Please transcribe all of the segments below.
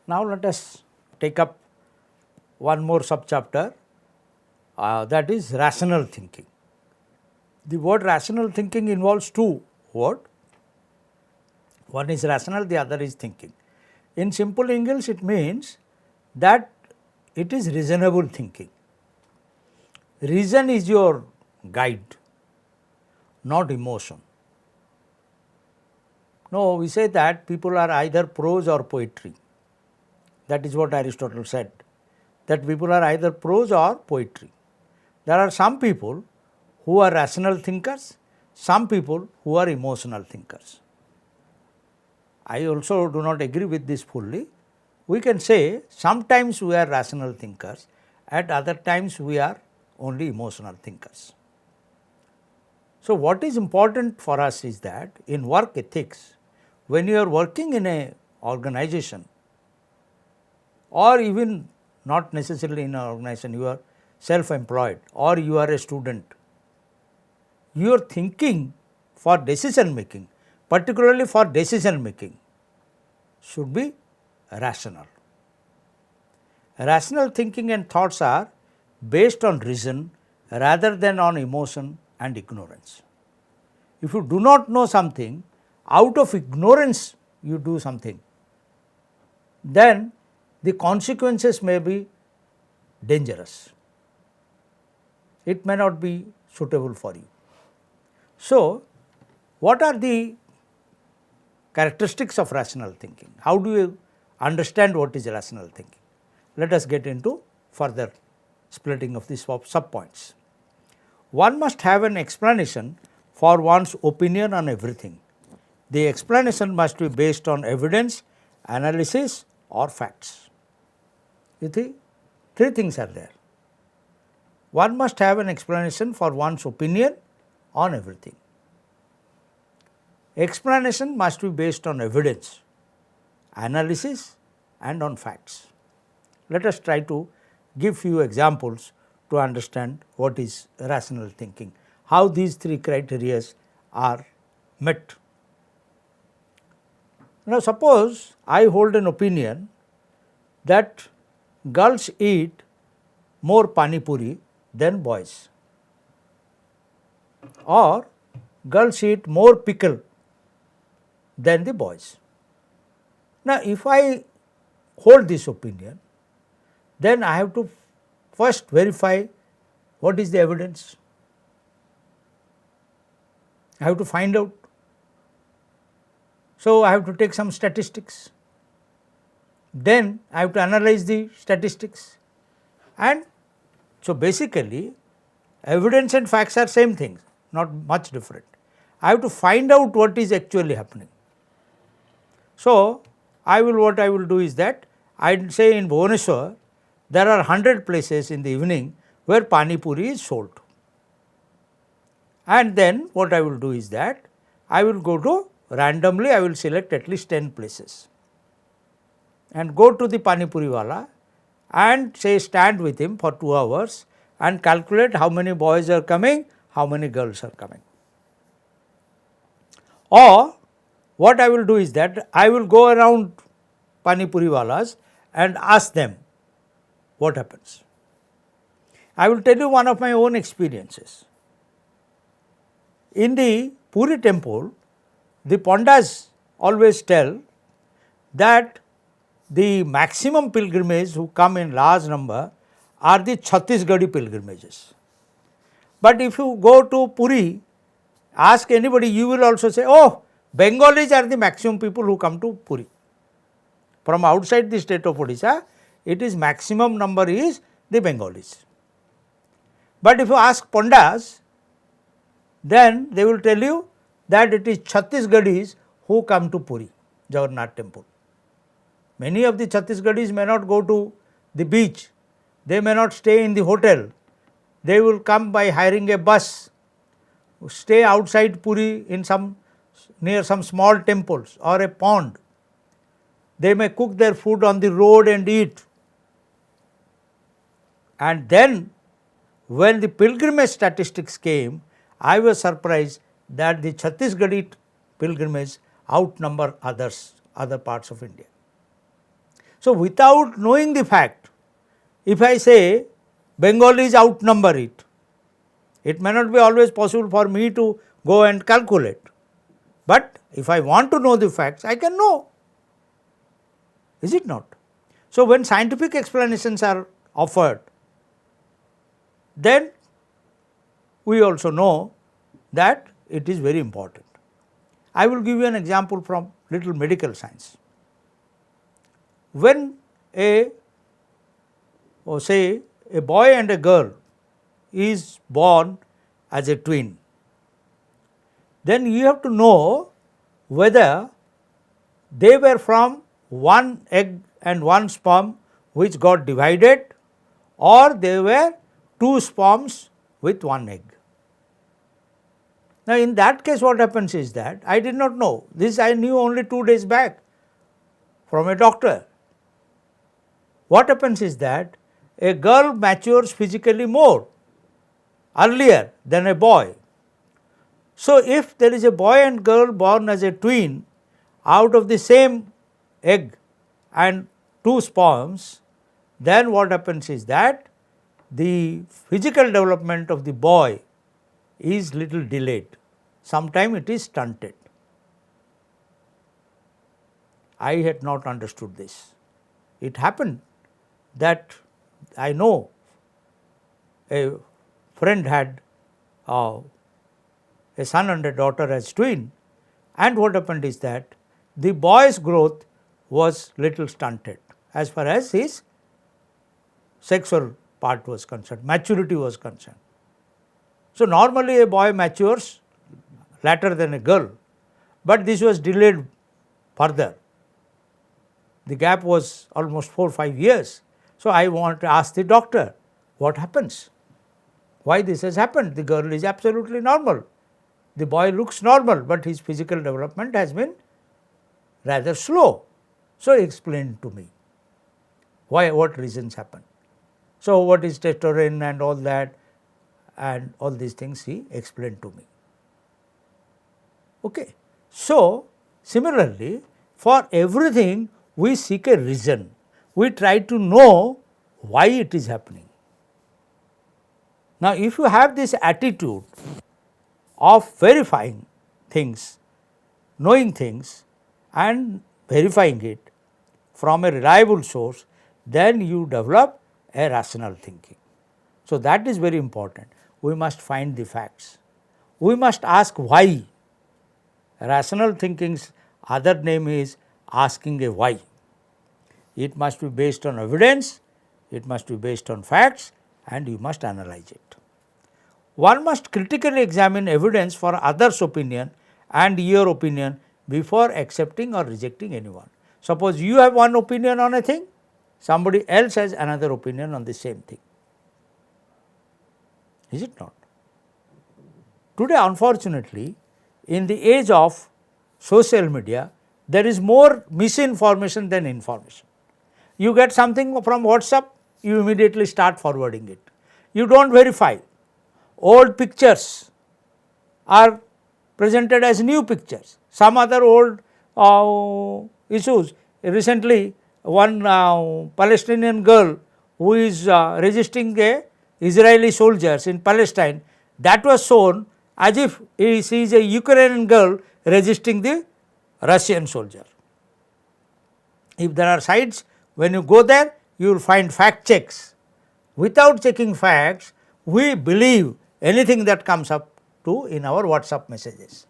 Now let us take up one more subchapter, that is rational thinking. The word rational thinking involves two words. One is rational, the other is thinking. In simple English, it means that it is reasonable thinking. Reason is your guide, not emotion. No, we say that people are either prose or poetry. That is what Aristotle said, that people are either prose or poetry. There are some people who are rational thinkers, some people who are emotional thinkers. I also do not agree with this fully. We can say sometimes we are rational thinkers, at other times we are only emotional thinkers. So, what is important for us is that in work ethics, when you are working in a organization or even not necessarily in an organization, you are self-employed or you are a student, your thinking for decision making, particularly for decision making, should be rational. Rational thinking and thoughts are based on reason rather than on emotion and ignorance. If you do not know something, out of ignorance you do something, then the consequences may be dangerous. It may not be suitable for you. So, what are the characteristics of rational thinking? How do you understand what is rational thinking? Let us get into further splitting of these sub-points. One must have an explanation for one's opinion on everything. The explanation must be based on evidence, analysis or facts. You see, three things are there. One must have an explanation for one's opinion on everything. Explanation must be based on evidence, analysis and on facts. Let us try to give few examples to understand what is rational thinking, how these three criteria are met. Now, suppose I hold an opinion that girls eat more pani puri than boys, or girls eat more pickle than the boys. Now, if I hold this opinion, then I have to first verify what is the evidence. I have to find out. So, I have to take some statistics, then I have to analyze the statistics, and so basically evidence and facts are same things, not much different. I have to find out what is actually happening. So, what I will do is that I will say in Bhubaneswar there are 100 places in the evening where pani puri is sold, and then what I will do is that I will go to randomly, I will select at least 10 places and go to the pani puri wala and say stand with him for 2 hours and calculate how many boys are coming, how many girls are coming. Or what I will do is that I will go around pani puri walas and ask them what happens. I will tell you one of my own experiences. In the Puri temple, the Pandas always tell that the maximum pilgrimages who come in large number are the Chhattisgarhi pilgrimages. But if you go to Puri, ask anybody, you will also say, oh, Bengalis are the maximum people who come to Puri. From outside the state of Odisha, it is maximum number is the Bengalis. But if you ask Pandas, then they will tell you that it is Chhattisgarhis who come to Puri, Jagannath temple. Many of the Chhattisgarhis may not go to the beach, they may not stay in the hotel, they will come by hiring a bus, stay outside Puri in near some small temples or a pond. They may cook their food on the road and eat. And then when the pilgrimage statistics came, I was surprised that the Chhattisgarhi pilgrimage outnumber other parts of India. So, without knowing the fact, if I say Bengalis outnumber it, it may not be always possible for me to go and calculate, but if I want to know the facts, I can know, is it not? So, when scientific explanations are offered, then we also know that it is very important. I will give you an example from little medical science. When say a boy and a girl is born as a twin, then you have to know whether they were from one egg and one sperm which got divided, or they were two sperms with one egg. Now, in that case what happens is that I did not know, this I knew only 2 days back from a doctor. What happens is that a girl matures physically more earlier than a boy. So, if there is a boy and girl born as a twin out of the same egg and two sperms, then what happens is that the physical development of the boy is little delayed, sometimes it is stunted. I had not understood this. It happened that I know a friend had a son and a daughter as twin, and what happened is that the boy's growth was little stunted as far as his sexual part was concerned, maturity was concerned. So, normally a boy matures later than a girl, but this was delayed further. The gap was almost 4 or 5 years. So, I want to ask the doctor, what happens? Why this has happened? The girl is absolutely normal. The boy looks normal, but his physical development has been rather slow. So, he explained to me why, what reasons happen. So, what is testosterone and all that, and all these things he explained to me. Okay. So, similarly, for everything we seek a reason, we try to know why it is happening. Now, if you have this attitude of verifying things, knowing things and verifying it from a reliable source, then you develop a rational thinking. So, that is very important. We must find the facts. We must ask why. Rational thinking's other name is asking a why. It must be based on evidence, it must be based on facts, and you must analyze it. One must critically examine evidence for others' opinion and your opinion before accepting or rejecting anyone. Suppose you have one opinion on a thing, somebody else has another opinion on the same thing. Is it not? Today, unfortunately, in the age of social media, there is more misinformation than information. You get something from WhatsApp, you immediately start forwarding it. You do not verify. Old pictures are presented as new pictures. Some other old issues. Recently, one Palestinian girl who is resisting a Israeli soldiers in Palestine, that was shown as if she is a Ukrainian girl resisting the Russian soldier. If there are sites, when you go there, you will find fact checks. Without checking facts, we believe anything that comes up to in our WhatsApp messages,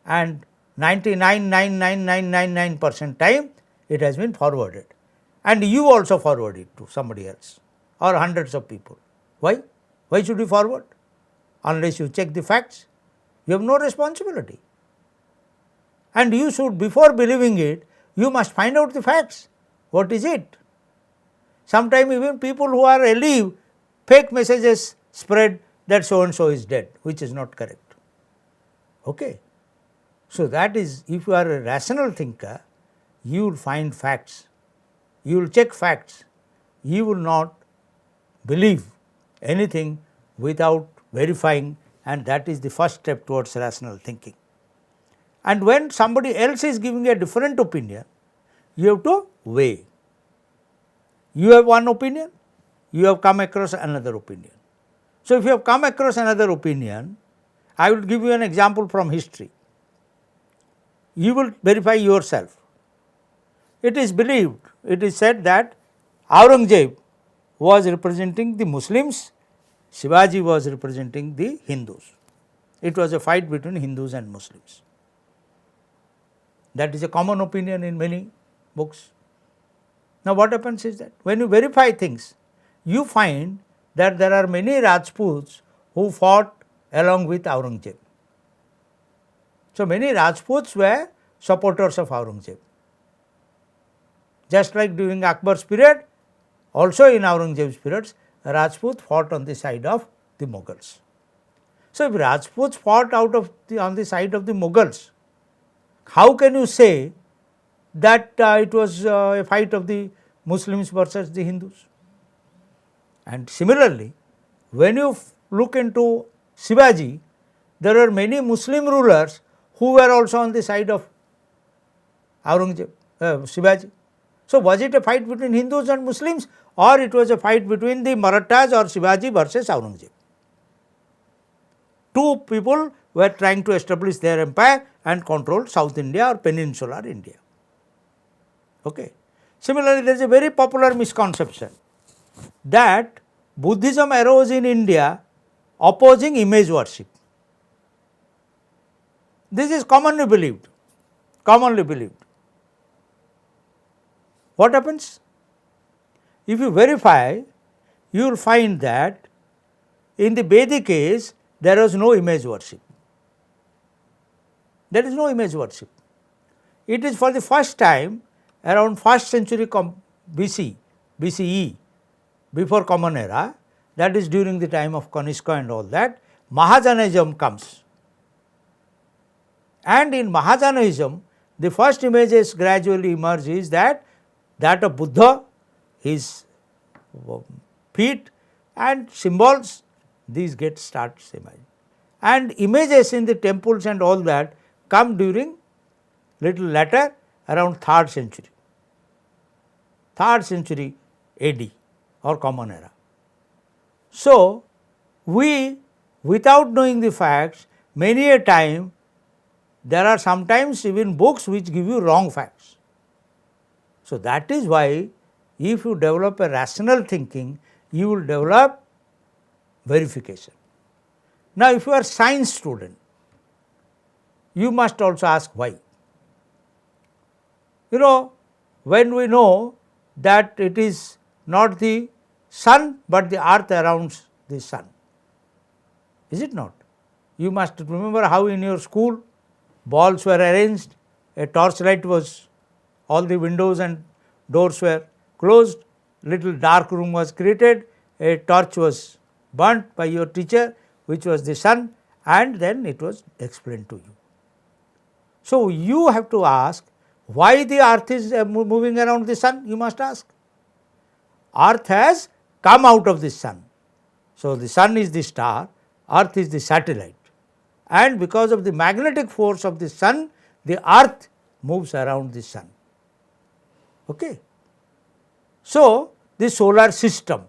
and 99.99999% time it has been forwarded, and you also forward it to somebody else or hundreds of people. Why? Why should you forward? Unless you check the facts, you have no responsibility. And you should, before believing it, you must find out the facts. What is it? Sometimes even people who are alive, fake messages spread that so and so is dead, which is not correct. Okay. So, that is, if you are a rational thinker, you will find facts, you will check facts, you will not believe anything without verifying, and that is the first step towards rational thinking. And when somebody else is giving a different opinion, you have to weigh. You have one opinion, you have come across another opinion. So, if you have come across another opinion, I will give you an example from history. You will verify yourself. It is believed, it is said that Aurangzeb was representing the Muslims, Shivaji was representing the Hindus. It was a fight between Hindus and Muslims. That is a common opinion in many books. Now, what happens is that when you verify things, you find that there are many Rajputs who fought along with Aurangzeb. So, many Rajputs were supporters of Aurangzeb. Just like during Akbar's period, also in Aurangzeb's periods, Rajput fought on the side of the Mughals. So, if Rajputs fought on the side of the Mughals, how can you say that it was a fight of the Muslims versus the Hindus? And similarly, when you look into Shivaji, there are many Muslim rulers who were also on the side of Aurangzeb, Shivaji. So, was it a fight between Hindus and Muslims, or it was a fight between the Marathas or Shivaji versus Aurangzeb? Two people were trying to establish their empire and control South India or peninsular India. Okay. Similarly, there is a very popular misconception that Buddhism arose in India opposing image worship. This is commonly believed. What happens? If you verify, you will find that in the Vedic age, there was no image worship. There is no image worship. It is for the first time around 1st century BCE, before Common Era, that is during the time of Kanishka and all that, Mahajanaism comes. And in Mahajanaism, the first images gradually emerge is that of Buddha, his feet and symbols, these get starts emerging. And images in the temples and all that come during little later, around 3rd century AD or Common Era. So, we, without knowing the facts, many a time there are sometimes even books which give you wrong facts. So, that is why if you develop a rational thinking, you will develop verification. Now, if you are a science student, you must also ask why. You know, when we know that it is not the sun, but the earth around the sun, is it not? You must remember how in your school balls were arranged, a torchlight was, all the windows and doors were closed, little dark room was created, a torch was burnt by your teacher, which was the sun, and then it was explained to you. So, you have to ask why the earth is moving around the sun, you must ask. Earth has come out of the sun. So, the sun is the star, earth is the satellite, and because of the magnetic force of the sun, the earth moves around the sun. Okay. So, the solar system.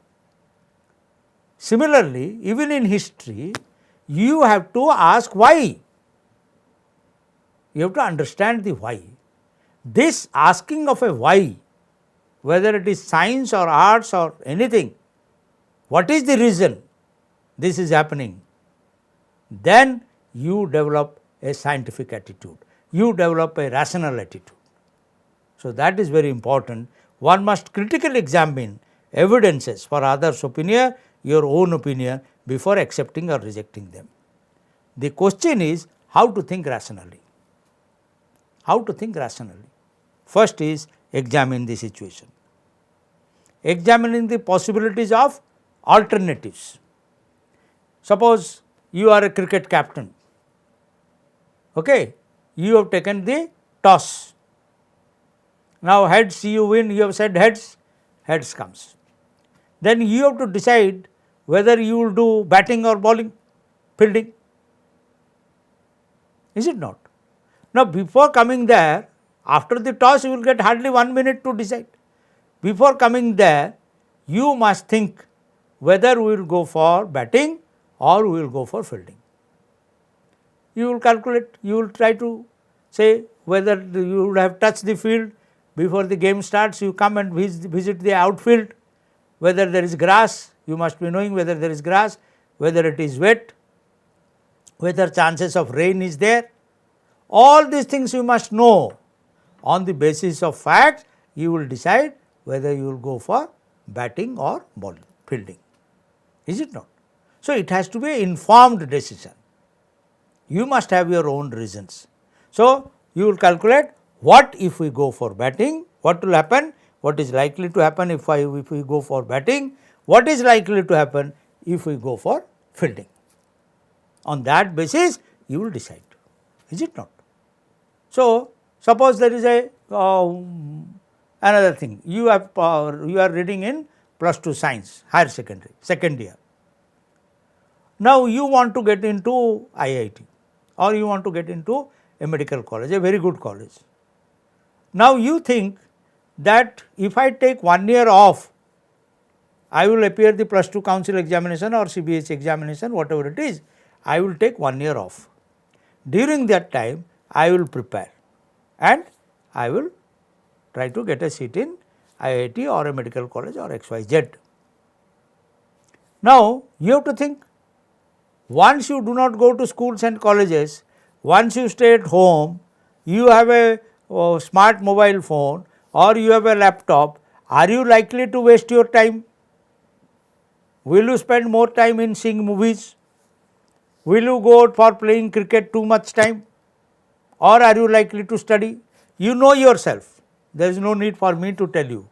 Similarly, even in history, you have to ask why. You have to understand the why. This asking of a why, whether it is science or arts or anything, what is the reason this is happening? Then you develop a scientific attitude, you develop a rational attitude. So, that is very important. One must critically examine evidences for others' opinion, your own opinion, before accepting or rejecting them. The question is how to think rationally. How to think rationally? First is examine the situation, examining the possibilities of alternatives. Suppose you are a cricket captain, okay, you have taken the toss. Now, heads you win, you have said heads, heads comes. Then you have to decide whether you will do batting or bowling, fielding, is it not? Now, before coming there, after the toss you will get hardly 1 minute to decide. before coming there, you must think whether we will go for batting or we will go for fielding. You will calculate, you will try to say whether you would have touched the field before the game starts, you come and visit the outfield, whether there is grass, you must be knowing whether there is grass, whether it is wet, whether chances of rain is there. All these things you must know. On the basis of facts, you will decide whether you will go for batting or bowling, fielding. Is it not? So, it has to be an informed decision. You must have your own reasons. So, you will calculate what if we go for batting, what will happen, what is likely to happen if we go for batting, what is likely to happen if we go for fielding. On that basis, you will decide. Is it not? So, suppose there is a another thing, you are reading in +2 science, higher secondary, second year. Now, you want to get into IIT or you want to get into a medical college, a very good college. Now, you think that if I take 1 year off, I will appear the +2 council examination or CBSE examination, whatever it is, I will take 1 year off. During that time, I will prepare and I will try to get a seat in IIT or a medical college or XYZ. Now, you have to think, once you do not go to schools and colleges, once you stay at home, you have a smart mobile phone or you have a laptop, are you likely to waste your time? Will you spend more time in seeing movies? Will you go out for playing cricket too much time? Or are you likely to study? You know yourself. There is no need for me to tell you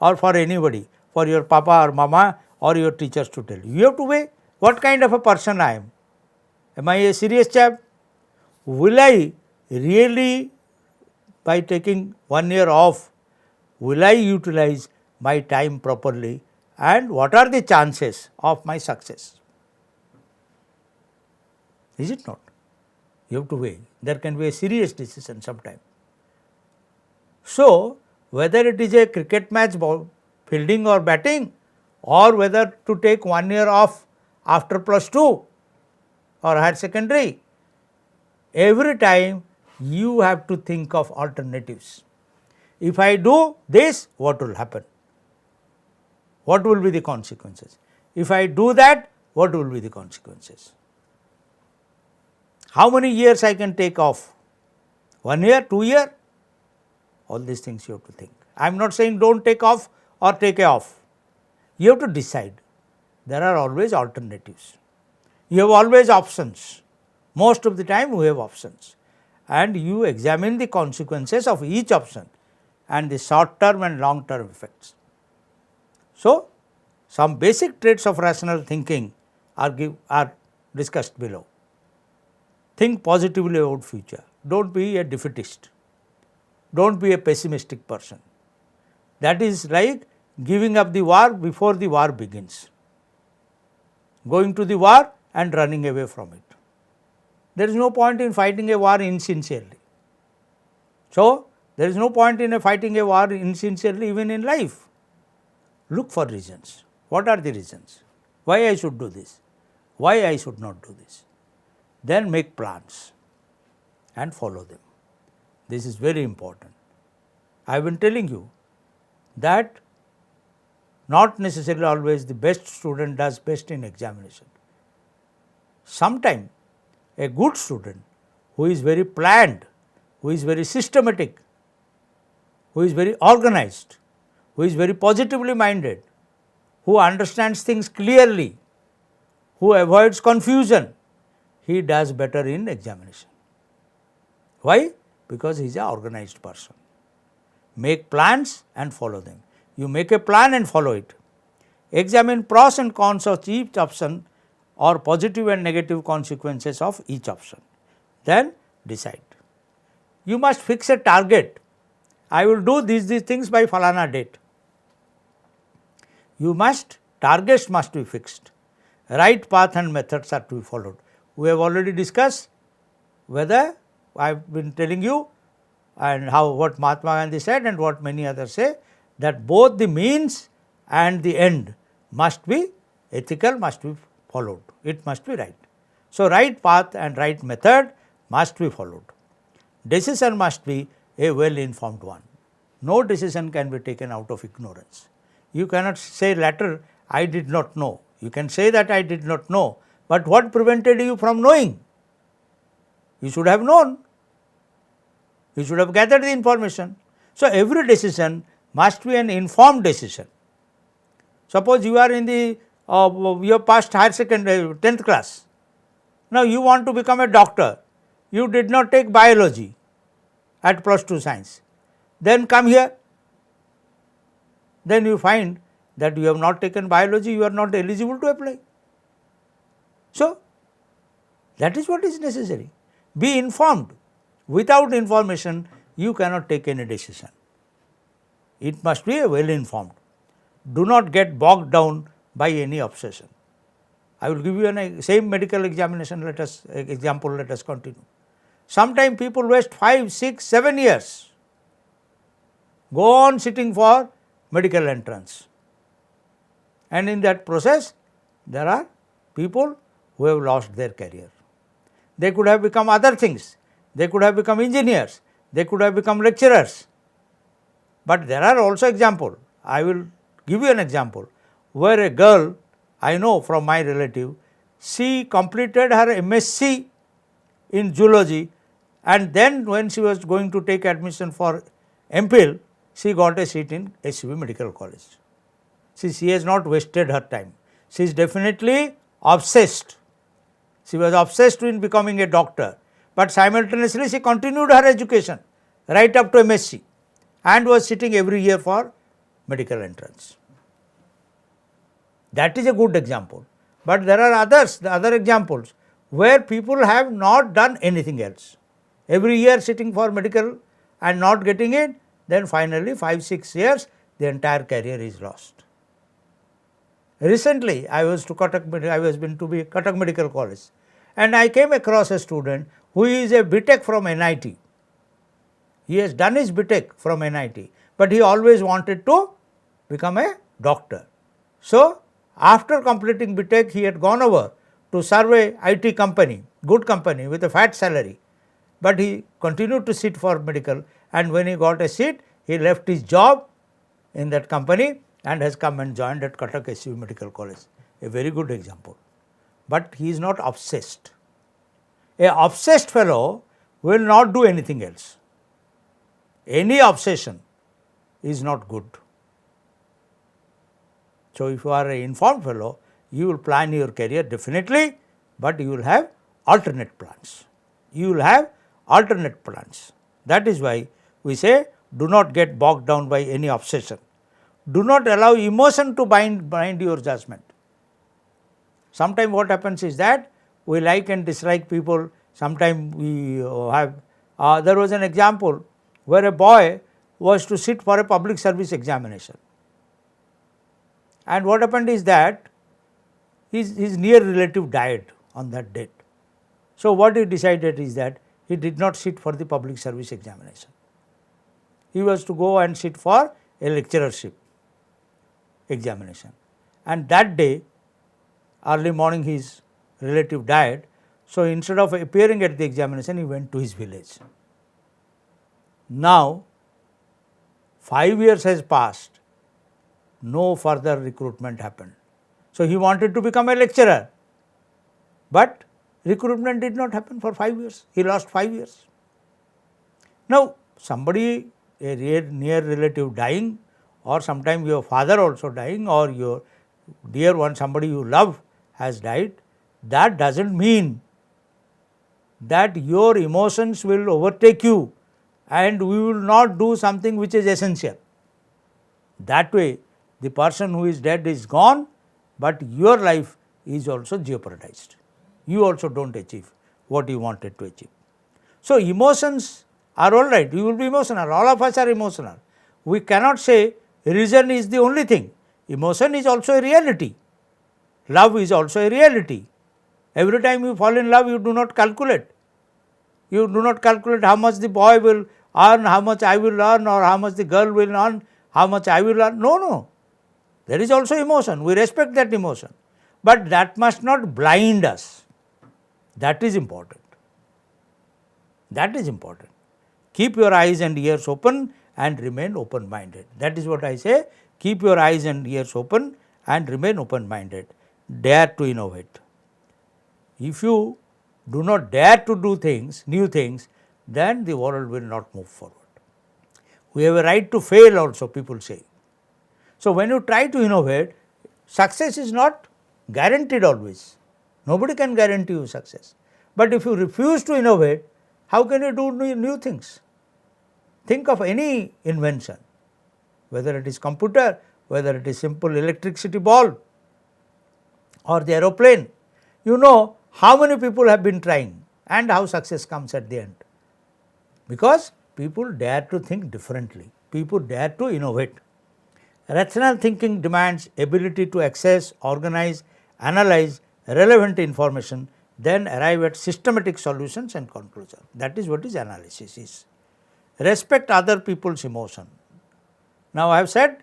or for anybody, for your papa or mama or your teachers to tell you. You have to weigh what kind of a person I am. Am I a serious chap? Will I really, by taking 1 year off, will I utilize my time properly and what are the chances of my success? Is it not? You have to weigh. There can be a serious decision sometime. So, whether it is a cricket match, fielding or batting, or whether to take 1 year off after +2 or higher secondary, every time you have to think of alternatives. If I do this, what will happen? What will be the consequences? If I do that, what will be the consequences? How many years I can take off? 1 year, 2 years? All these things you have to think. I am not saying do not take off or take off. You have to decide. There are always alternatives. You have always options. Most of the time we have options and you examine the consequences of each option and the short term and long term effects. So, some basic traits of rational thinking are discussed below. Think positively about future. Do not be a defeatist. Do not be a pessimistic person. That is like giving up the war before the war begins. Going to the war and running away from it. There is no point in fighting a war insincerely. So, there is no point in fighting a war insincerely even in life. Look for reasons. What are the reasons? Why I should do this? Why I should not do this? Then make plans and follow them. This is very important. I have been telling you that not necessarily always the best student does best in examination. Sometimes a good student who is very planned, who is very systematic, who is very organized, who is very positively minded, who understands things clearly, who avoids confusion, he does better in examination. Why? Because he is an organized person. Make plans and follow them. You make a plan and follow it. Examine pros and cons of each option or positive and negative consequences of each option. Then decide. You must fix a target. I will do these things by falana date. You must, targets must be fixed. Right path and methods are to be followed. We have already discussed whether I have been telling you and how what Mahatma Gandhi said and what many others say, that both the means and the end must be ethical, must be followed. It must be right. So, right path and right method must be followed. Decision must be a well informed one. No decision can be taken out of ignorance. You cannot say later, I did not know. You can say that I did not know, but what prevented you from knowing? You should have known. You should have gathered the information. So, every decision must be an informed decision. Suppose you are in the, you have passed higher secondary, 10th class. Now, you want to become a doctor. You did not take biology at +2 science. Then come here. Then you find that you have not taken biology, you are not eligible to apply. So, that is what is necessary. Be informed. Without information, you cannot take any decision. It must be well informed. Do not get bogged down by any obsession. I will give you an same medical examination, let us continue. Sometimes people waste 5, 6, 7 years, go on sitting for medical entrance, and in that process there are people who have lost their career. They could have become other things, they could have become engineers, they could have become lecturers, but there are also examples. I will give you an example where a girl I know from my relative, she completed her MSc in zoology, and then when she was going to take admission for MPhil, she got a seat in SCB Medical College. She has not wasted her time. She is definitely obsessed. She was obsessed in becoming a doctor, but simultaneously she continued her education right up to MSc and was sitting every year for medical entrance. That is a good example, but there are others, the other examples where people have not done anything else. Every year sitting for medical and not getting it, then finally 5, 6 years the entire career is lost. Recently I was been to be Cuttack Medical College, and I came across a student who is a BTech from NIT. He has done his BTech from NIT, but he always wanted to become a doctor. So, after completing BTech, he had gone over to serve a IT company, good company with a fat salary, but he continued to sit for medical, and when he got a seat, he left his job in that company and has come and joined at Cuttack SCB Medical College, a very good example. But he is not obsessed. A obsessed fellow will not do anything else. Any obsession is not good. So, if you are an informed fellow, you will plan your career definitely, but you will have alternate plans. You will have alternate plans. That is why we say, do not get bogged down by any obsession. Do not allow emotion to bind your judgment. Sometimes what happens is that we like and dislike people. Sometimes we have, there was an example where a boy was to sit for a public service examination. And what happened is that his near relative died on that date. So, what he decided is that he did not sit for the public service examination. He was to go and sit for a lecturership examination. And that day, early morning, his relative died. So, instead of appearing at the examination, he went to his village. Now, 5 years has passed. No further recruitment happened. So, he wanted to become a lecturer, but recruitment did not happen for 5 years. He lost 5 years. Now, somebody, a near relative dying, or sometime your father also dying, or your dear one, somebody you love has died, that does not mean that your emotions will overtake you and we will not do something which is essential. That way, the person who is dead is gone, but your life is also jeopardized. You also do not achieve what you wanted to achieve. So, emotions are all right, you will be emotional, all of us are emotional. We cannot say reason is the only thing. Emotion is also a reality. Love is also a reality. Every time you fall in love, you do not calculate. You do not calculate how much the boy will earn, how much I will earn, or how much the girl will earn, how much I will earn. No, no. There is also emotion. We respect that emotion. But that must not blind us. That is important. That is important. Keep your eyes and ears open and remain open minded. That is what I say. Keep your eyes and ears open and remain open minded. Dare to innovate. If you do not dare to do things, new things, then the world will not move forward. We have a right to fail also, people say. So, when you try to innovate, success is not guaranteed always. Nobody can guarantee you success. But if you refuse to innovate, how can you do new things? Think of any invention, whether it is computer, whether it is simple electricity bulb or the aeroplane. You know how many people have been trying and how success comes at the end. Because people dare to think differently, people dare to innovate. Rational thinking demands ability to access, organize, analyze relevant information, then arrive at systematic solutions and conclusion. That is what is analysis is. Respect other people's emotion. Now, I have said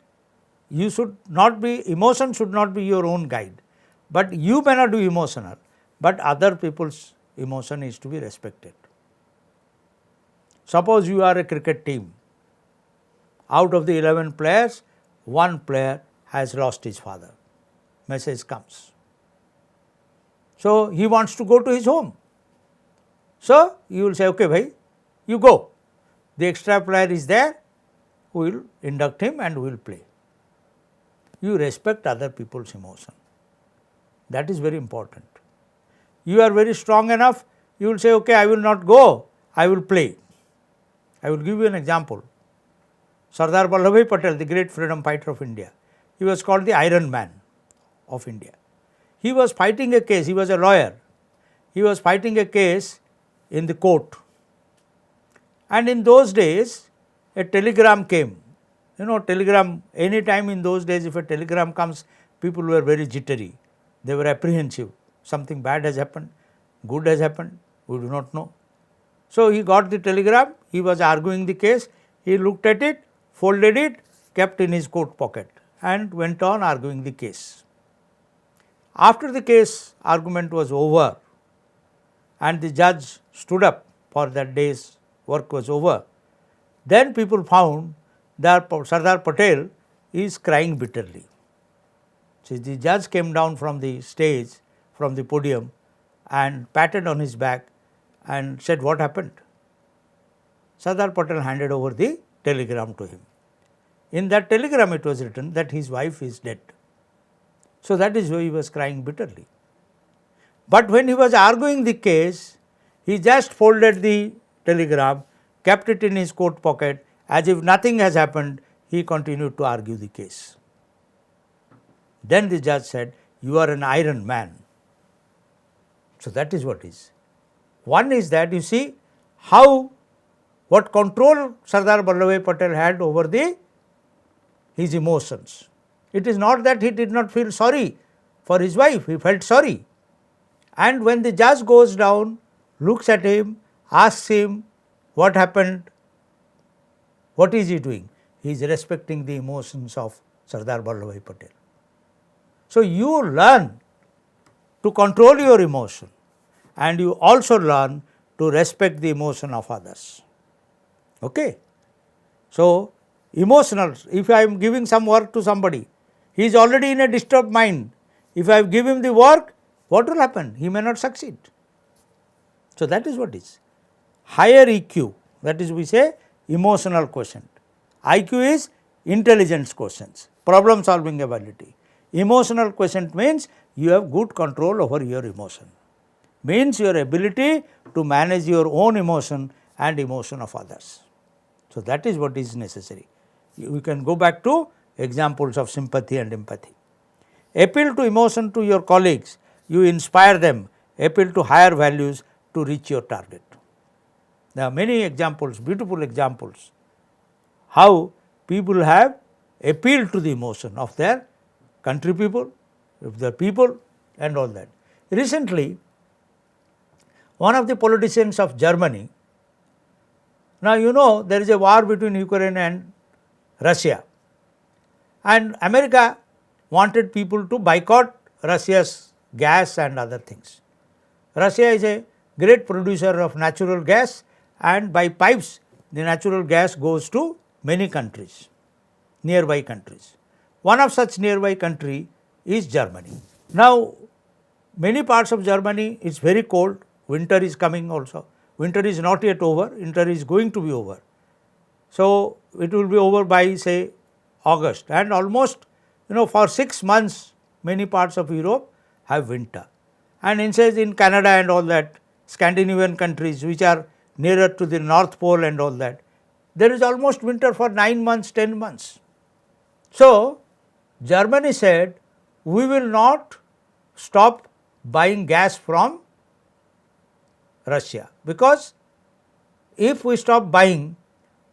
you should not be, emotion should not be your own guide, but you may not be emotional, but other people's emotion is to be respected. Suppose you are a cricket team. Out of the 11 players, one player has lost his father. Message comes. So, he wants to go to his home. So, you will say, okay, bhai, you go. The extra player is there, who will induct him and will play. You respect other people's emotion. That is very important. You are very strong enough, you will say, okay, I will not go, I will play. I will give you an example. Sardar Vallabhbhai Patel, the great freedom fighter of India, he was called the Iron Man of India. He was fighting a case, he was a lawyer, he was fighting a case in the court. And in those days, a telegram came. You know, telegram, any time in those days, if a telegram comes, people were very jittery, they were apprehensive. Something bad has happened, good has happened, we do not know. So, he got the telegram, he was arguing the case, he looked at it, folded it, kept in his coat pocket and went on arguing the case. After the case argument was over and the judge stood up for that day's work was over, then people found that Sardar Patel is crying bitterly. So, the judge came down from the stage, from the podium and patted on his back and said, what happened? Sardar Patel handed over the telegram to him. In that telegram it was written that his wife is dead. So, that is why he was crying bitterly. But when he was arguing the case, he just folded the telegram, kept it in his coat pocket, as if nothing has happened, he continued to argue the case. Then the judge said, you are an iron man. So, that is what is. One is that you see how, what control Sardar Vallabhbhai Patel had over his emotions. It is not that he did not feel sorry for his wife, he felt sorry. And when the judge goes down, looks at him, asks him what happened, what is he doing? He is respecting the emotions of Sardar Vallabhbhai Patel. So, you learn to control your emotion and you also learn to respect the emotion of others. Okay? So, emotional, if I am giving some work to somebody, he is already in a disturbed mind. If I give him the work, what will happen? He may not succeed. So, that is what is. Higher EQ, that is we say emotional quotient. IQ is intelligence quotient, problem solving ability. Emotional quotient means you have good control over your emotion, means your ability to manage your own emotion and emotion of others. So, that is what is necessary. We can go back to examples of sympathy and empathy. Appeal to emotion to your colleagues, you inspire them, appeal to higher values to reach your target. There are many examples, beautiful examples, how people have appealed to the emotion of their country people, of their people and all that. Recently, one of the politicians of Germany, now you know there is a war between Ukraine and Russia and America wanted people to boycott Russia's gas and other things. Russia is a great producer of natural gas, and by pipes the natural gas goes to many countries, nearby countries. One of such nearby country is Germany. Now, many parts of Germany is very cold, winter is coming also. Winter is not yet over, winter is going to be over. So, it will be over by say August, and almost for 6 months many parts of Europe have winter. And in Canada and all that, Scandinavian countries which are nearer to the North Pole and all that, there is almost winter for 9 months, 10 months. So, Germany said, we will not stop buying gas from Russia, because if we stop buying,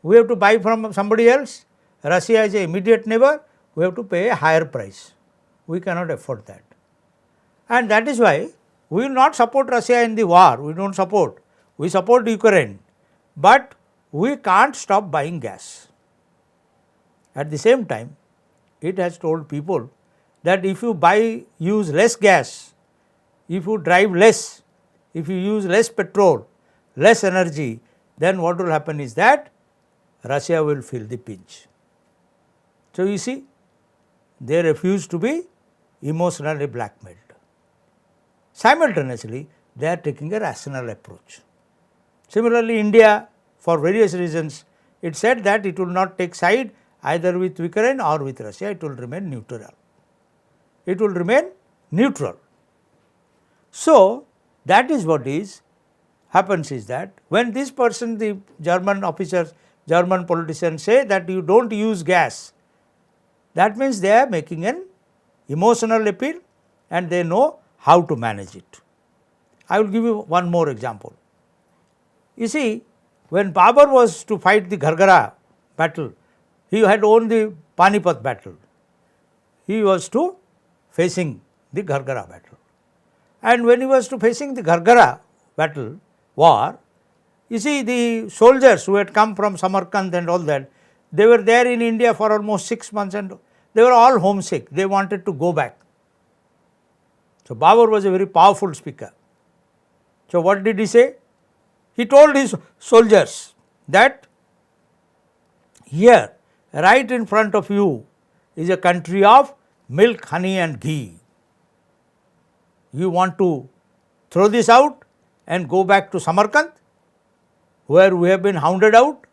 we have to buy from somebody else. Russia is an immediate neighbor, we have to pay a higher price. We cannot afford that. And that is why we will not support Russia in the war, we do not support. We support Ukraine, but we can't stop buying gas. At the same time, it has told people that if you use less gas, if you drive less, if you use less petrol, less energy, then what will happen is that Russia will feel the pinch. So, you see, they refuse to be emotionally blackmailed. Simultaneously, they are taking a rational approach. Similarly, India, for various reasons, it said that it will not take side either with Ukraine or with Russia, it will remain neutral. It will remain neutral. So, that is what happens is that when this person, the German officers, German politicians say that you do not use gas, that means they are making an emotional appeal and they know how to manage it. I will give you one more example. You see, when Babur was to fight the Ghargara battle, he had won the Panipat battle. He was to facing the Ghargara battle. And when he was to facing the Ghargara battle, war, you see, the soldiers who had come from Samarkand and all that, they were there in India for almost 6 months and they were all homesick, they wanted to go back. So, Babur was a very powerful speaker. So, what did he say? He told his soldiers that here, right in front of you is a country of milk, honey and ghee. You want to throw this out and go back to Samarkand, where we have been hounded out?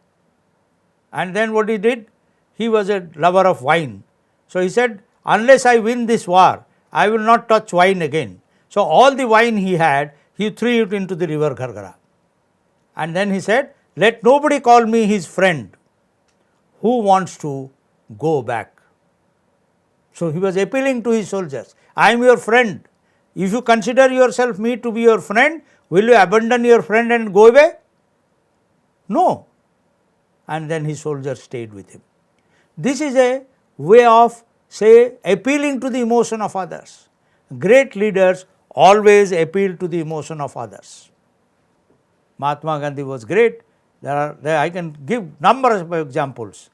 And then what he did? He was a lover of wine. So, he said, unless I win this war, I will not touch wine again. So, all the wine he had, he threw it into the river Ghargara. And then he said, let nobody call me his friend who wants to go back. So, he was appealing to his soldiers, I am your friend. If you consider yourself me to be your friend, will you abandon your friend and go away? No. And then his soldiers stayed with him. This is a way of appealing to the emotion of others. Great leaders always appeal to the emotion of others. Mahatma Gandhi was great. I can give numbers of examples.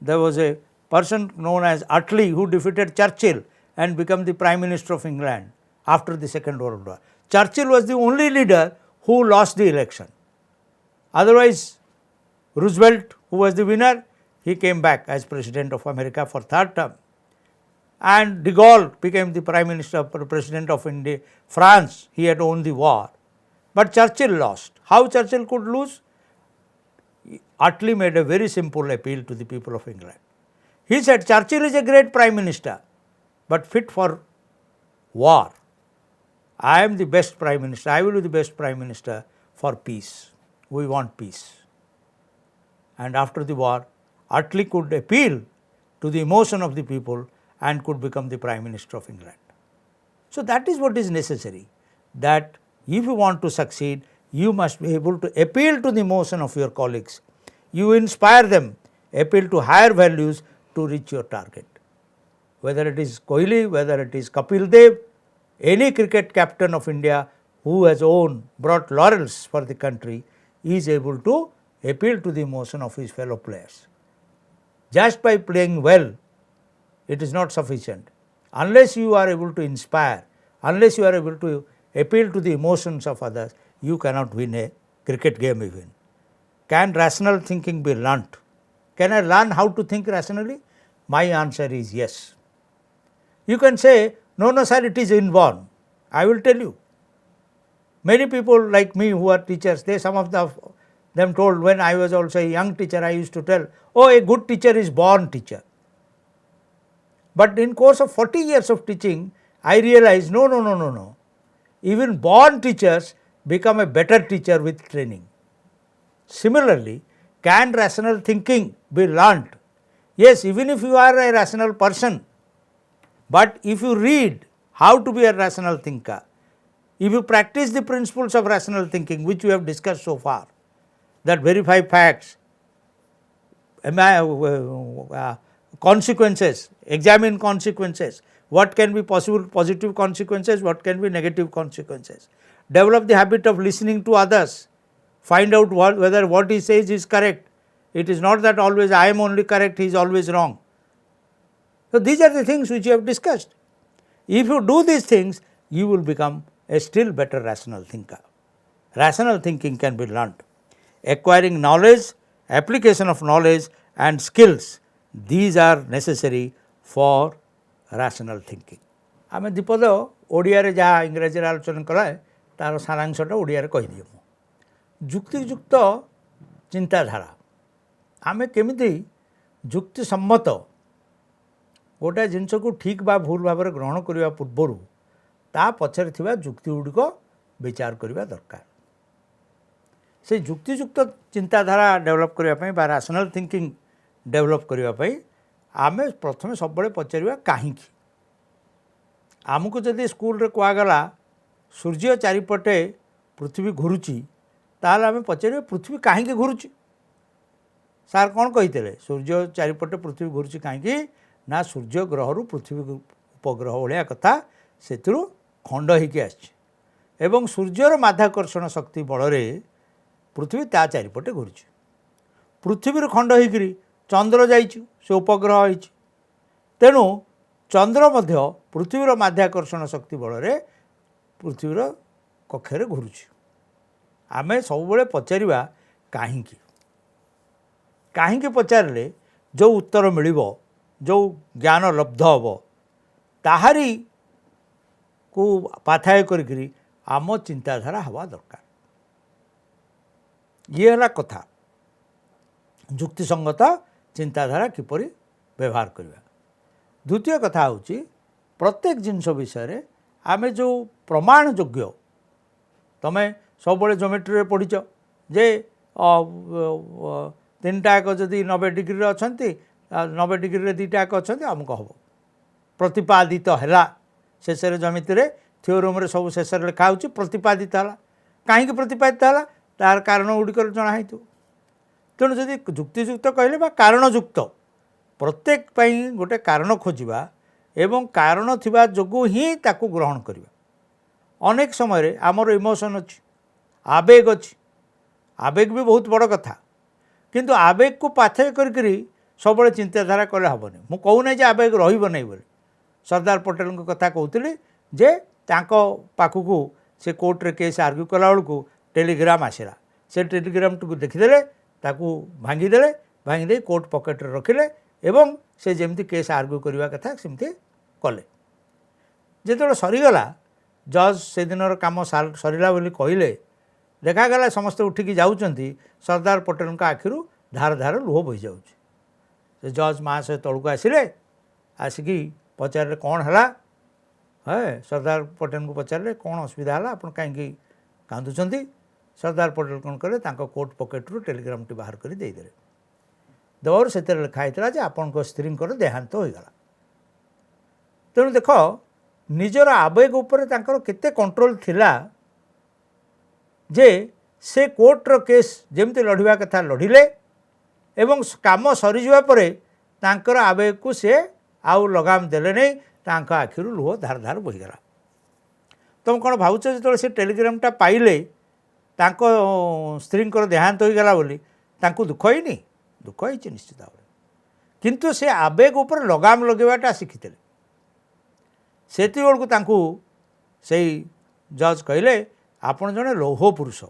There was a person known as Utkal who defeated Churchill and became the Prime Minister of England after the Second World War. Churchill was the only leader who lost the election. Otherwise, Roosevelt, who was the winner, he came back as President of America for third term. And de Gaulle became the Prime Minister, President of India, France. He had won the war. But Churchill lost. How Churchill could lose? Utkal made a very simple appeal to the people of England. He said, Churchill is a great Prime Minister, but fit for war. I am the best Prime Minister, I will be the best Prime Minister for peace. We want peace. And after the war, Utkal could appeal to the emotion of the people and could become the Prime Minister of England. So, that is what is necessary, that if you want to succeed, you must be able to appeal to the emotion of your colleagues. You inspire them, appeal to higher values to reach your target. Whether it is Kohli, whether it is Kapil Dev, any cricket captain of India who has brought laurels for the country is able to appeal to the emotion of his fellow players. Just by playing well, it is not sufficient. Unless you are able to inspire, unless you are able to appeal to the emotions of others, you cannot win a cricket game even. Can rational thinking be learnt? Can I learn how to think rationally? My answer is yes. You can say, no, no sir, it is inborn. I will tell you. Many people like me who are teachers, some of them told when I was also a young teacher, I used to tell, oh, a good teacher is born teacher. But in course of 40 years of teaching, I realized, no. Even born teachers become a better teacher with training. Similarly, can rational thinking be learnt? Yes, even if you are a rational person, but if you read how to be a rational thinker, if you practice the principles of rational thinking which we have discussed so far, that verify facts, consequences, examine consequences, what can be possible positive consequences, what can be negative consequences, develop the habit of listening to others, find out whether what he says is correct. It is not that always I am only correct, he is always wrong. So, these are the things which you have discussed. If you do these things, you will become a still better rational thinker. Rational thinking can be learnt. Acquiring knowledge, application of knowledge and skills, these are necessary for rational thinking. आमे दीपद ओडिया रे जहाँ इंग्राजी आलोचना कला तार सारांशटा ओडिया रे कहीदिए जुक्तियुक्त चिंताधारा आमे केमिति जुक्तिसम्मत गोटे जिनस को ठीक बा भूल भाव में ग्रहण करने पूर्वर ता पछरे थिबा जुक्ति गुड़िक विचार करने दरकार। से जुक्तियुक्त चिंताधारा डेवलप करने बा रैशनल थिंकिंग डेवलप करने आमे प्रथम सब पचार कहीं आमको जदि स्कूल रे कहगला सूर्य चारिपटे पृथ्वी घुरुची ताल आम पचार पृथ्वी कहीं घुरुची सार कौन कही सूर्य चारिपटे पृथ्वी घुरुची कहीं ना सूर्य ग्रह रु पृथ्वी उपग्रह भाया कथा से खंड होगी आसं सूर्यर माध्याकर्षण शक्ति बल पृथ्वी ता चारिपटे घुरुची पृथ्वी खंड होकर चंद्र जाइछु से उपग्रह होइछि तेणु चंद्र मध्य पृथ्वीर माध्याकर्षण शक्ति बल पृथ्वीर कक्षे घुरुची आमे सब पचारिबा कहीं पचारे जो उत्तर मिलिबो जो ज्ञान लब्ध हम ताहारी को पाथाय करी आम चिंताधारा हवा दरकार। ये है कथा जुक्तिसंगत चिंताधारा किपरि व्यवहार करवा। द्वितीय कथा होची प्रत्येक जिनस विषय आमे जो प्रमाण योग्य तमें सब जोमेट्री पढ़ीच जे 3टा एक जदि 90 डिग्री अच्छा 90 डिग्री 2टा एक अच्छा आमको हम प्रतिपादित है शेष जमिति थियोरम सब शेष लिखा हो प्रतिपादित है कहीं प्रतिपादित है तार कारण गुड़िक जनाई तेणु जदि जुक्तियुक्त कहले कारणयुक्त प्रत्येक गोटे कारण खोजा एवं कारण थिबा जोगु ही ताकू ग्रहण करवा। अनेक समय आमर इमोशन अच्छी आवेग अच्छी आवेग भी बहुत बड़ कथा किंतु आवेग को पाथय करी सब चिंताधारा कले हेनी मु कहूना जे आवेग रही बोली सरदार पटेल कथा कहते जे पाखक से कोर्ट रे केस आर्ग्यू कला बेलू टेलीग्राम आसला से टेलीग्राम टी देखीदे भांगीदे कोर्ट पकेट रे रखिले एवं से जमती केस आर्ग्यू करने कथा सेमती कले जो सरीगला जज से दिन कम सरला बोली कहले देखागला समस्ते उठिकी जाऊँच सरदार पटेल आखिरू धार धार लुह बही जा जज महाशय तलू आसिले आसिकी पचारे कौन है सरदार पटेल को पचारे कौन असुविधा है आप कहीं कांदुंट सरदार पटेल कौन कले कोर्ट पकेट रू टेलीग्राम टी बाहर कर देदेले दौर से लिखाई जे आपण स्त्री देहांत होगला। तेणु देख निजर आवेग उपर केते कंट्रोल थिला जे से कोर्टर केस जमती लड़वा कथा लड़िले एवं काम सरीजा पर तांकर आवेग को से आउ लगाम देले नहीं तांका आखिरू लुह धार धार बहीगला। तुम कौन भावुच जो से टेलीग्रामटा पाइले तांको स्त्री देहांत होगला बोली तांको दुख होनी दुख होती निश्चित भाव किंतु से आवेग उपर लगाम लगेवाटा शिखिते से जज कहले आपण जड़े लौह पुरुष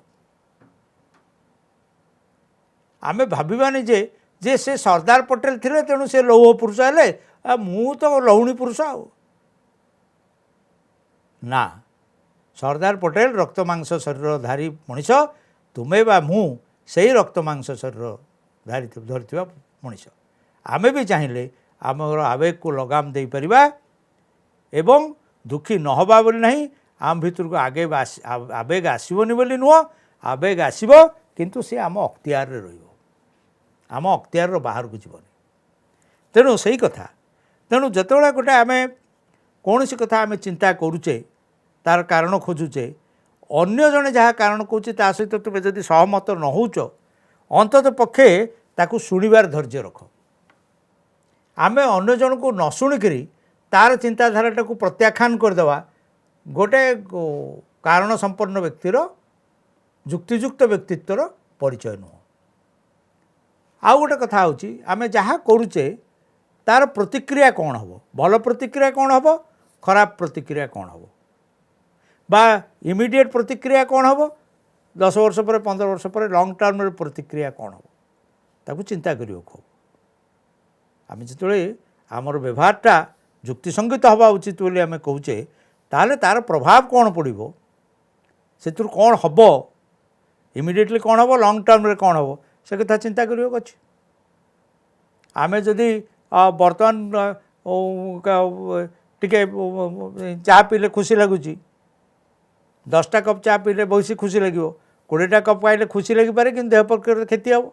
आमे भावानी जे से सरदार पटेल थिले तेणु से लौह पुरुष हेले मु तो लौणी पुरुष ना सरदार पटेल रक्त मांस शरीरधारी मनीष तुमे बा मु से ही रक्त मांस शरीर धारी धरथिबा मनीष आमे भी चाहिए आमर आवेग को लगाम दे परिबा एवं दुखी न हबा बोली नहीं आम भितर को आगे आवेग आसबनी बोली नुह आवेग आसब किंतु से आम अख्तियार रे रहिबो आम अख्तियार बाहर को जीवनी तेणु सही कथा तेणु जितेबाला गोटे आम कौन सी कथा आम चिंता करुचे तार कारण खोजुचे अन्य जने जहाँ कारण कहे ता सहित तुम जदि सहमत न होच अंतत पक्षे ताकू शुणिबार धैर्य रख आम अन्य जन को न शुणिकी तार चिंताधारा को प्रत्याख्यान करदेवा गोटे कारण संपन्न व्यक्तिर जुक्तियुक्त व्यक्तित्वर परिचय नुह आउ गोटे कथा होची आमे जहाँ करुचे तार प्रतिक्रिया कौन हम भल प्रतिक्रिया कौन हम खराब प्रतिक्रिया कौन हम बा इमिडिएट प्रतिक्रिया कौन हम 10 वर्ष पर 15 वर्ष पर लॉन्ग टर्म रे प्रतिक्रिया कौन हम ताकू चिंता करियो खूब आम जो आमर व्यवहारटा युक्तिसंगत हवा उचित बोली आम कहूचे ताहले तार प्रभाव कौन पड़ो से कौन हम इमिडिएटली कौन हम लॉन्ग टर्म रे कौन हम से कथा चिंता करियो अछि आमे जदि बर्तमान टिके चा पीले खुशी लगुच 10टा कप चा पीले बहुत खुशी लगे 20टा कप पाइले खुशी लगी पारे कि देह प्रकार क्षति हम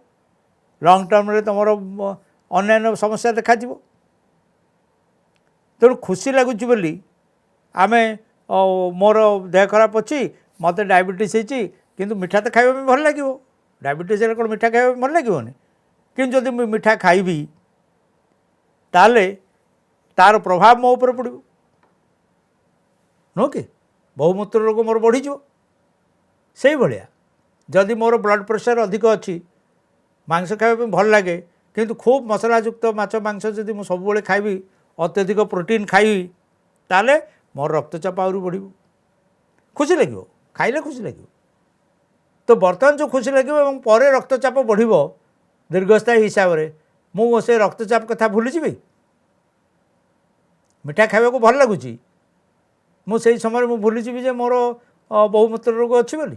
लॉन्ग टर्म रे तुम अन्य समस्या देखा तेणु खुशी लगुच बोली आमे मोर देह खराब अच्छी मत डायबिटीज होती किंतु मिठा तो खाइबा भल लगे डायबिटीज कौन मिठा खाइबा भल लगेनि कि जदि मुझे मिठा खाइबी ताले तार प्रभाव मो ऊपर पड़ो नुह कि बहुमूत्र रोग मोर बढ़ीज से भाया जदि मोर ब्लड प्रेशर अधिक अच्छी मांस खाइबा भल लगे किंतु खूब मसलायुक्त माछ मांस जदि मुझे सब खाइबी अत्यधिक प्रोटीन खाइबी ताले मोर रक्तचाप आहरी बढ़ खुशी लगे खाइले खुशी लगे तो बर्तमान जो खुशी लगे और पर रक्तचाप बढ़ दीर्घस्थायी हिसाब से मुझे रक्तचाप कथा भूली जी मिठा खाइबा को भल लगुच मुझे समय मुझे भूली जी मोर बहुमूत्र रोग अच्छी बोली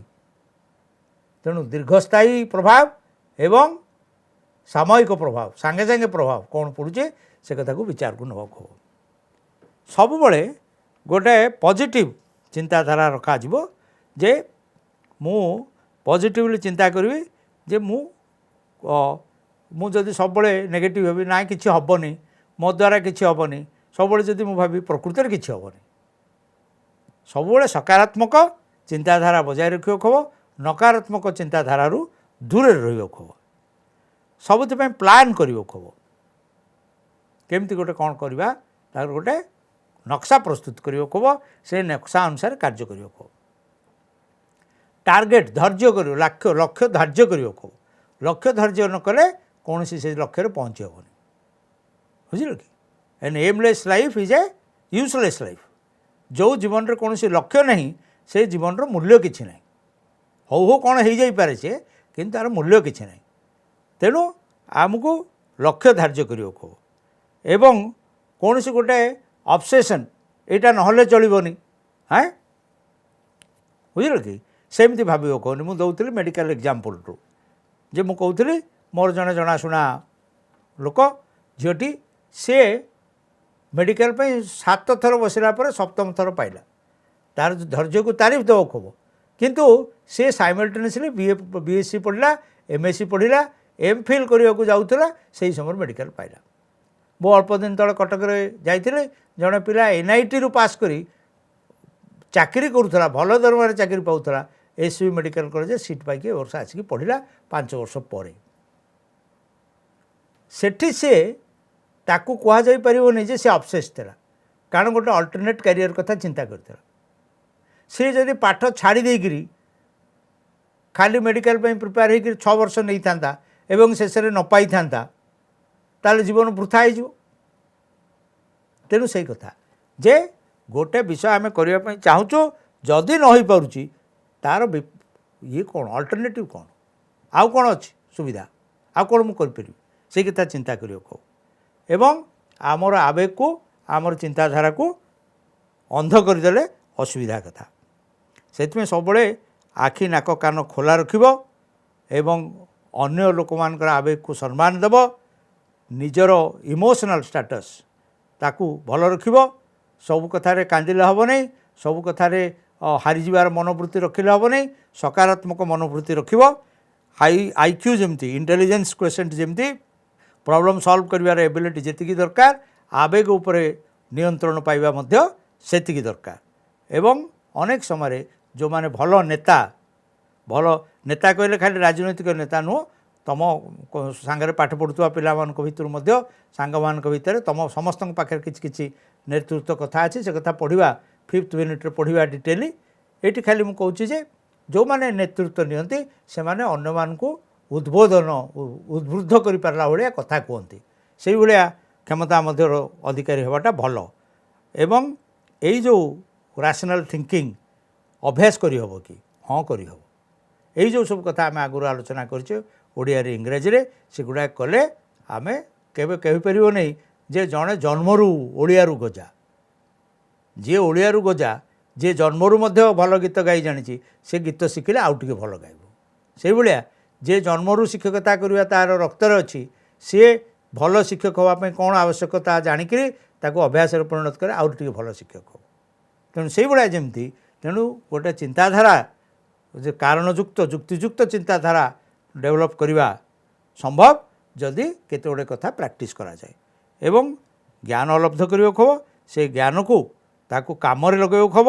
तेणु दीर्घस्थायी प्रभाव एवं सामयिक प्रभाव सांगे सांगे प्रभाव कौन पड़ुचे से कथा को विचार को नवा हो सब बड़े गोटे पॉजिटिव चिंताधारा रखा जे मु पॉजिटिवली चिंता करी जे मु जदि सब नेगेटिव हेबी ना कि हेनी मो द्वारा किसी हेनी सब जदि मु भावी प्रकृति किसी हेनी सब सकारात्मक चिंताधारा बजाय रखियो खब नकारात्मक चिंताधार दूर रही खब सबुथ प्लान करियो खब केमती गोटे कौन करवा तार गोटे नक्शा प्रस्तुत करियो खब से नक्शा अनुसार कार्य करियो खब टार्गेट धार्य करियो लक्ष्य लक्ष्य धार्य करियो खब लक्ष्य धार्य न कले कौन से लक्ष्य पहुँची हेनी बुझल कि an aimless life is a useless life जो जीवन रे कौन लक्ष्य नहीं से जीवन रो मूल्य किछि नहीं हो कौन हो जाई पारे से किंतु तार मूल्य किछि नहीं तेणु आमको लक्ष्य धार्य करियो खब एवं कौन सी गोटे ऑब्सेशन एटा नहले चलबनी हाँ बुझल कि सेमती भाव कहनी मुझे दौली मेडिकल एग्जाम्पल रू जे मु कहूली मोर जड़े जनाशुना लोक झीटी सी मेडिकल 7 थर बसला पर 7म थर पाइला तार धैर्य को तारीफ देव खब किंतु से साइमल्टेनियसली बीएससी पढ़ला एमएससी पढ़ला एमफिल करने को जाऊला से समय मेडिकल पाइला वो अल्प दिन तले कटक जाइए जड़े पिला एनआईटी रू पास करी चाकरी करूला भल दरमार चाकरी पाऊला एसवी मेडिकल कॉलेज सीट पाई वर्ष आसिक पढ़ला 5 वर्ष पर सेठी से ताकू कह जाई परिबोनी जे से ऑब्सेस थिला कारण गोटे अल्टरनेट कैरियर कथा चिंता करथिला से जदि पाठ छाड़ी देकरी खाली मेडिकल प्रिपेयर होकर 6 वर्ष नहीं था एवं शेष न पाई था ताले जीवन वृथा हो तेणु से कथा जे गोटे विषय आम करने चाहूँ जदि न हो पारुची तार ये कौन अल्टरनेटिव कौन आउ कौन अच्छी सुविधा आउ कौन मुझे से कथा चिंता करियो कहू एवं आमर आवेग को आमर चिंताधारा को अंध करदेले असुविधा कथा से सब आखि नाक कान खोला रखिब एवं अन्य लोक मान आवेग को सम्मान देव निजर इमोशनल स्टेटस ताकू भल रखिब सब कथारे कांदिले हम नहीं सब कथारे हारीजार मनोवृत्ति रखिले हम नहीं सकारात्मक मनोवृत्ति रखिब आईक्यू जमती इंटेलिजेंस क्वेश्चन जमती प्रॉब्लम सॉल्व करिवार एबिलिटी जेतिकी दरकार आवेग उपरे नियंत्रण पाइबा मध्य सेतिकी दरकार एवं अनेक समय जो माने भल नेता कहले खाली राजनैतिक नेता नुह तुम सांगरे पाठ पढ़ुवा पिला भितर सांग मान भितर तुम समस्त पाखे किसी नेतृत्व कथा अच्छी से कथा पढ़ा 5th मिनिट पढ़ा डिटेली ये खाली मुझे कहूँ जे जो माने नेतृत्व नियंती से माने अन्य मान को उद्बोधन उद्बुद्ध कर पारा भाया कथा कहते से भाया क्षमता मध्य अधिकारी होवाटा भल एवं यही जो रैशनल थिंकिंग अभ्यास करहब कि हाँ करहब यही जो सब कथा आम आगुरी आलोचना कर ओडिया रे इंग्राजी रे सेगुड़ा कले आमे केबे कहीपर नहीं जे जड़े जन्मरू ओडियारू गजा जी ओडियारू गजा जी जन्मरू मध्य भल गीत गाई जानी से गीत शिखिले आउ टे भल गाइब से भाया जे जन्मरू शिक्षकता करवा तार रक्तर अच्छी सी भल शिक्षक होगापी कौन आवश्यकता जाणिकी ताको अभ्यास परिणत करे आउ टे भल शिक्षक हो तेणु से भाया जमती तेणु गोटे चिंताधारा जे कारणयुक्त जुक्तियुक्त चिंताधारा डेभलप करवा संभव जदि केते गुड़े कथा प्रैक्टिस करा जाए एवं ज्ञान उपलब्ध करने खब से ज्ञान को ताकू काम लगे खब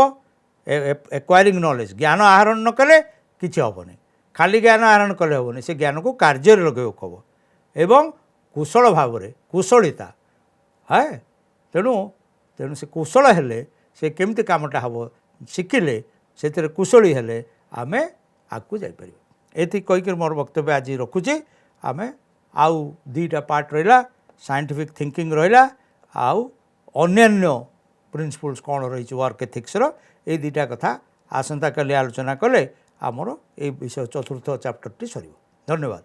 एक्वायरिंग नॉलेज ज्ञान आहरण न कले किसी हेनी खाली ज्ञान आहरण कले हेनी से ज्ञान को कार्य लगे खब एवं कुशल भाव कुशलता है तेणु तेणु से कुशल हेले से केमती कामटा हम शिखिले से कुशली हेले आमे आगू जापर ये कहीक मोर वक्तव्य आज रखुची आमे आउ 2टा पार्ट रहा साइंटिफिक थिंकिंग रहा आउ अन्यान्य प्रिंसिपल्स कौन रही वर्क एथिक्सर ये 2टा कथा आसंता काली आलोचना कले आमर ये विषय 4th चैप्टर टी सर धन्यवाद।